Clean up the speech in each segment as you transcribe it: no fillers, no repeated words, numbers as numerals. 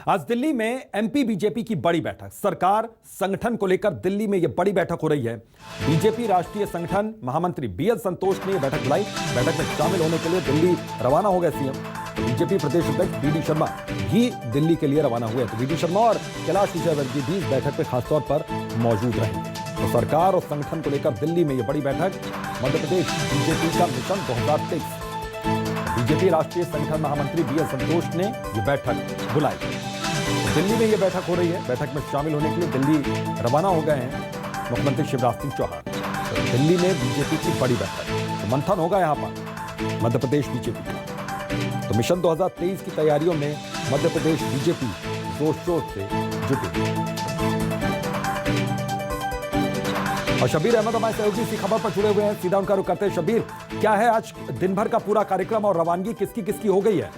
आज दिल्ली में MP BJP की बड़ी बैठक, सरकार संगठन को लेकर दिल्ली में यह बड़ी बैठक हो रही है। बीजेपी राष्ट्रीय संगठन महामंत्री बीएल संतोष ने यह बैठक बुलाई। बैठक में शामिल होने के लिए दिल्ली रवाना हो गए सीएम। बीजेपी प्रदेश अध्यक्ष बीडी शर्मा भी दिल्ली के लिए रवाना हुए। तो बीडी शर्मा और कैलाश विजयवर्गीय भी इस बैठक में खासतौर पर मौजूद रहे। तो सरकार और संगठन को लेकर दिल्ली में यह बड़ी बैठक, मध्य प्रदेश बीजेपी का मिशन 2023। बीजेपी राष्ट्रीय संगठन महामंत्री बीएल संतोष ने यह बैठक बुलाई। दिल्ली में यह बैठक हो रही है। बैठक में शामिल होने के लिए दिल्ली रवाना हो गए हैं मुख्यमंत्री शिवराज सिंह चौहान। तो दिल्ली में बीजेपी की बड़ी बैठक, तो मंथन होगा यहां पर मध्य प्रदेश बीजेपी का। तो मिशन 2023 की तैयारियों में मध्य प्रदेश बीजेपी जोर शोर से जुटी। और शबीर अहमद हमारे सहयोगी इसी खबर पर जुड़े हुए हैं, सीधा उनका रुख करते हैं। शबीर, क्या है आज दिन भर का पूरा कार्यक्रम और रवानगी किसकी किसकी हो गई है?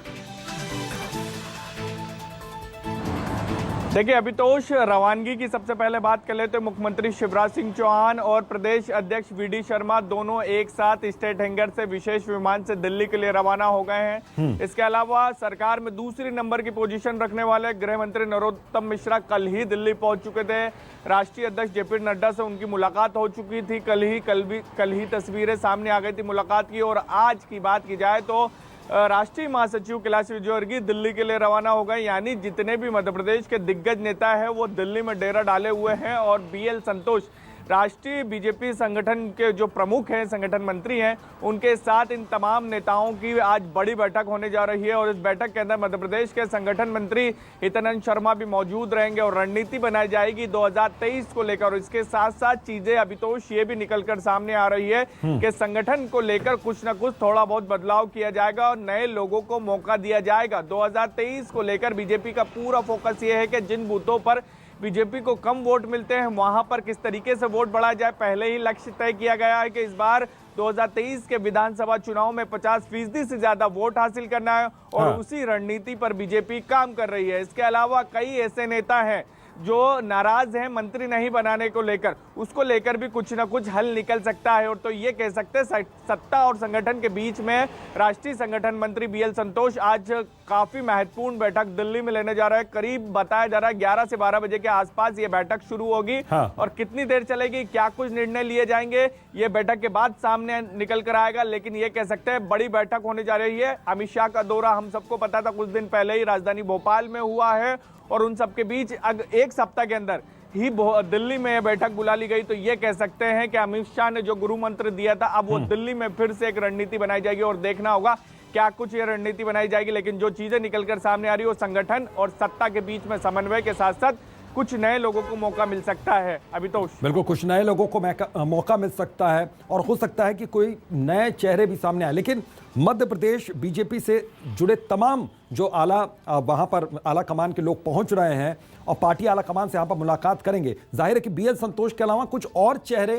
देखिए अभितोष, रवानगी की सबसे पहले बात कर लेते हैं। मुख्यमंत्री शिवराज सिंह चौहान और प्रदेश अध्यक्ष बीडी शर्मा दोनों एक साथ स्टेट हैंगर से विशेष विमान से दिल्ली के लिए रवाना हो गए हैं। इसके अलावा सरकार में दूसरी नंबर की पोजीशन रखने वाले गृह मंत्री नरोत्तम मिश्रा कल ही दिल्ली पहुंच चुके थे। राष्ट्रीय अध्यक्ष जेपी नड्डा से उनकी मुलाकात हो चुकी थी। कल ही तस्वीरें सामने आ गई थी मुलाकात की। और आज की बात की जाए तो राष्ट्रीय महासचिव कैलाश विजयवर्गीय दिल्ली के लिए रवाना हो गए। यानी जितने भी मध्य प्रदेश के दिग्गज नेता हैं वो दिल्ली में डेरा डाले हुए हैं। और बीएल संतोष राष्ट्रीय बीजेपी संगठन के जो प्रमुख हैं, संगठन मंत्री हैं, उनके साथ इन तमाम नेताओं की आज बड़ी बैठक होने जा रही है। और इस बैठक के अंदर मध्य प्रदेश के संगठन मंत्री हितनंद शर्मा भी मौजूद रहेंगे और रणनीति बनाई जाएगी 2023 को लेकर। और इसके साथ साथ चीजें अभितोष ये भी निकलकर सामने आ रही है कि संगठन को लेकर कुछ न कुछ थोड़ा बहुत बदलाव किया जाएगा और नए लोगों को मौका दिया जाएगा। 2023 को लेकर बीजेपी का पूरा फोकस ये है कि जिन बूथों पर बीजेपी को कम वोट मिलते हैं वहां पर किस तरीके से वोट बढ़ाया जाए। पहले ही लक्ष्य तय किया गया है कि इस बार 2023 के विधानसभा चुनाव में 50% से ज्यादा वोट हासिल करना है। और उसी रणनीति पर बीजेपी काम कर रही है। इसके अलावा कई ऐसे नेता हैं जो नाराज हैं मंत्री नहीं बनाने को लेकर, उसको लेकर भी कुछ ना कुछ हल निकल सकता है। और तो ये कह सकते हैं सत्ता और संगठन के बीच में राष्ट्रीय संगठन मंत्री बीएल संतोष आज काफी महत्वपूर्ण बैठक दिल्ली में लेने जा रहे हैं। करीब बताया जा रहा है 11 से 12 बजे के आसपास ये बैठक शुरू होगी। और कितनी देर चलेगी, क्या कुछ निर्णय लिए जाएंगे, ये बैठक के बाद सामने निकल कर आएगा। लेकिन ये कह सकते हैं बड़ी बैठक होने जा रही है। अमित शाह का दौरा हम सबको पता था, कुछ दिन पहले ही राजधानी भोपाल में हुआ है। और उन सबके बीच एक सप्ताह के अंदर ही दिल्ली में बैठक बुला ली गई। तो ये कह सकते हैं कि अमित शाह ने जो गुरु मंत्र दिया था, अब वो दिल्ली में फिर से एक रणनीति बनाई जाएगी। और देखना होगा क्या कुछ ये रणनीति बनाई जाएगी। लेकिन जो चीजें निकलकर सामने आ रही है वो संगठन और सत्ता के बीच में समन्वय के साथ साथ कुछ नए लोगों को मौका मिल सकता है। अभितोष, बिल्कुल, कुछ नए लोगों को मौका मिल सकता है और हो सकता है कि कोई नए चेहरे भी सामने आए। लेकिन मध्य प्रदेश बीजेपी से जुड़े तमाम जो आला वहां पर आला कमान के लोग पहुंच रहे हैं और पार्टी आला कमान से यहां पर मुलाकात करेंगे। जाहिर है कि बीएल संतोष के अलावा कुछ और चेहरे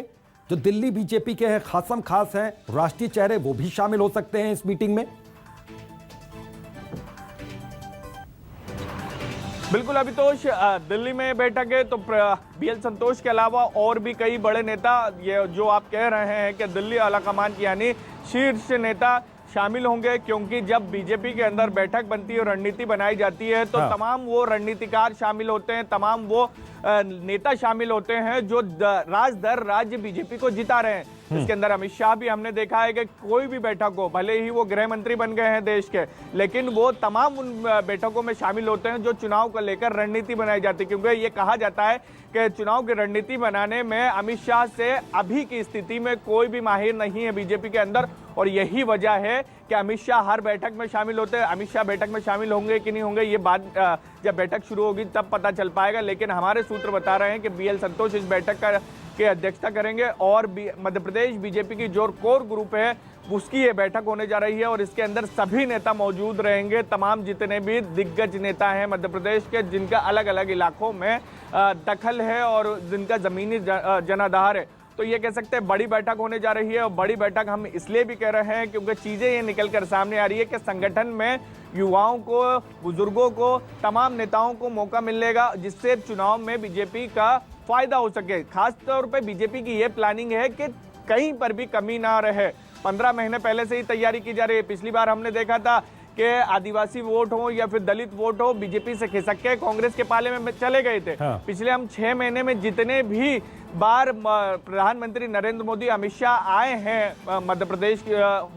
जो दिल्ली बीजेपी के हैं, खासम खास हैं, राष्ट्रीय चेहरे, वो भी शामिल हो सकते हैं इस मीटिंग में। बिल्कुल अभितोष, दिल्ली में बैठक है तो बीएल संतोष के अलावा और भी कई बड़े नेता, ये जो आप कह रहे हैं कि दिल्ली आलाकमान की यानी शीर्ष नेता शामिल होंगे। क्योंकि जब बीजेपी के अंदर बैठक बनती है और रणनीति बनाई जाती है तो तमाम वो रणनीतिकार शामिल होते हैं, तमाम वो नेता शामिल होते हैं जो राज दर राज्य बीजेपी को जिता रहे हैं। इसके अंदर अमित शाह भी हमने देखा है कि कोई भी बैठक हो, भले ही वो गृह मंत्री बन गए हैं देश के, लेकिन वो तमाम उन बैठकों में शामिल होते हैं जो चुनाव को लेकर रणनीति बनाई जाती है। क्योंकि ये कहा जाता है कि चुनाव की रणनीति बनाने में अमित शाह से अभी की स्थिति में कोई भी माहिर नहीं है बीजेपी के अंदर। और यही वजह है कि अमित शाह हर बैठक में शामिल होते हैं। अमित शाह बैठक में शामिल होंगे कि नहीं होंगे ये बात जब बैठक शुरू होगी तब पता चल पाएगा। लेकिन हमारे सूत्र बता रहे हैं कि बीएल संतोष इस बैठक की अध्यक्षता करेंगे। और मध्य प्रदेश बीजेपी की जो कोर ग्रुप है उसकी ये बैठक होने जा रही है। और इसके अंदर सभी नेता मौजूद रहेंगे, तमाम जितने भी दिग्गज नेता हैं मध्य प्रदेश के, जिनका अलग अलग इलाकों में दखल है और जिनका जमीनी जनाधार है। तो ये कह सकते हैं बड़ी बैठक होने जा रही है। और बड़ी बैठक हम इसलिए भी कह रहे हैं क्योंकि चीजें ये निकल कर सामने आ रही है कि संगठन में युवाओं को, बुजुर्गों को, तमाम नेताओं को मौका मिलेगा जिससे चुनाव में बीजेपी का फायदा हो सके। खास तौर पे बीजेपी की ये प्लानिंग है कि कहीं पर भी कमी ना रहे। 15 महीने पहले से ही तैयारी की जा रही है। पिछली बार हमने देखा था कि आदिवासी वोट हो या फिर दलित वोट हो, बीजेपी से खिसक के कांग्रेस के पाले में चले गए थे। हाँ। पिछले हम 6 महीने में जितने भी बार प्रधानमंत्री नरेंद्र मोदी, अमित शाह आए हैं, मध्य प्रदेश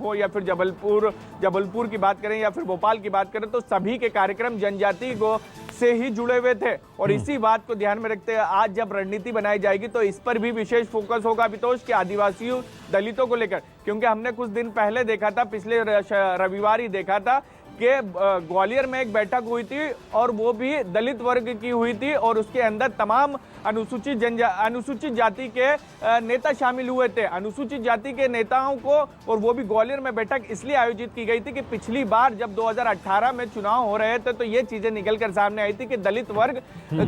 हो या फिर जबलपुर की बात करें या फिर भोपाल की बात करें, तो सभी के कार्यक्रम जनजाति को से ही जुड़े हुए थे। और इसी बात को ध्यान में रखते हुए आज जब रणनीति बनाई जाएगी तो इस पर भी विशेष फोकस होगा अभितोष के आदिवासियों, दलितों को लेकर। क्योंकि हमने कुछ दिन पहले देखा था, पिछले रविवार ही देखा था कि ग्वालियर में एक बैठक हुई थी और वो भी दलित वर्ग की हुई थी और उसके अंदर तमाम अनुसूचित जाति के नेता शामिल हुए थे। अनुसूचित जाति के नेताओं को, और वो भी ग्वालियर में बैठक इसलिए आयोजित की गई थी कि पिछली बार जब 2018 में चुनाव हो रहे थे तो ये चीजें निकल कर सामने आई थी कि दलित वर्ग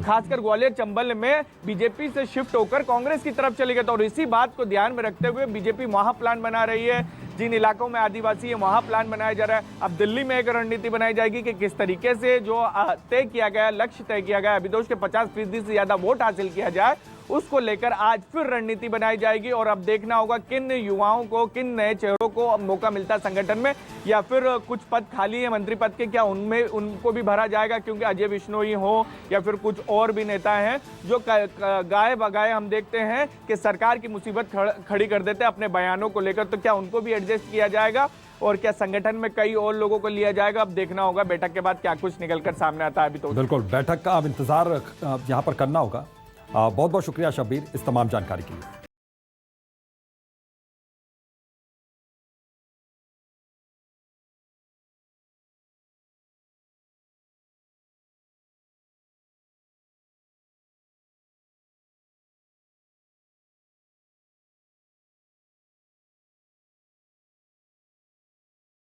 खासकर ग्वालियर चंबल में बीजेपी से शिफ्ट होकर कांग्रेस की तरफ चले गए थे। और इसी बात को ध्यान में रखते हुए बीजेपी महाप्लान बना रही है। जिन इलाकों में आदिवासी है वहां प्लान बनाया जा रहा है। अब दिल्ली में एक रणनीति बनाई जाएगी कि किस तरीके से जो तय किया गया, लक्ष्य तय किया गया अभितोष के 50% से ज्यादा वोट हासिल किया जाए, उसको लेकर आज फिर रणनीति बनाई जाएगी। और अब देखना होगा किन युवाओं को, किन नए चेहरों को मौका मिलता है संगठन में, या फिर कुछ पद खाली है मंत्री पद के, क्या उनमें उनको भी भरा जाएगा। क्योंकि अजय विश्नोई हो या फिर कुछ और भी नेता हैं जो गाए बगाए हम देखते हैं कि सरकार की मुसीबत खड़ी कर देते हैं अपने बयानों को लेकर, तो क्या उनको भी एडजस्ट किया जाएगा और क्या संगठन में कई और लोगों को लिया जाएगा। अब देखना होगा बैठक के बाद क्या कुछ निकलकर सामने आता है। अभी तो बिल्कुल बैठक का अब इंतजार यहाँ पर करना होगा। बहुत बहुत शुक्रिया शब्बीर इस तमाम जानकारी के लिए।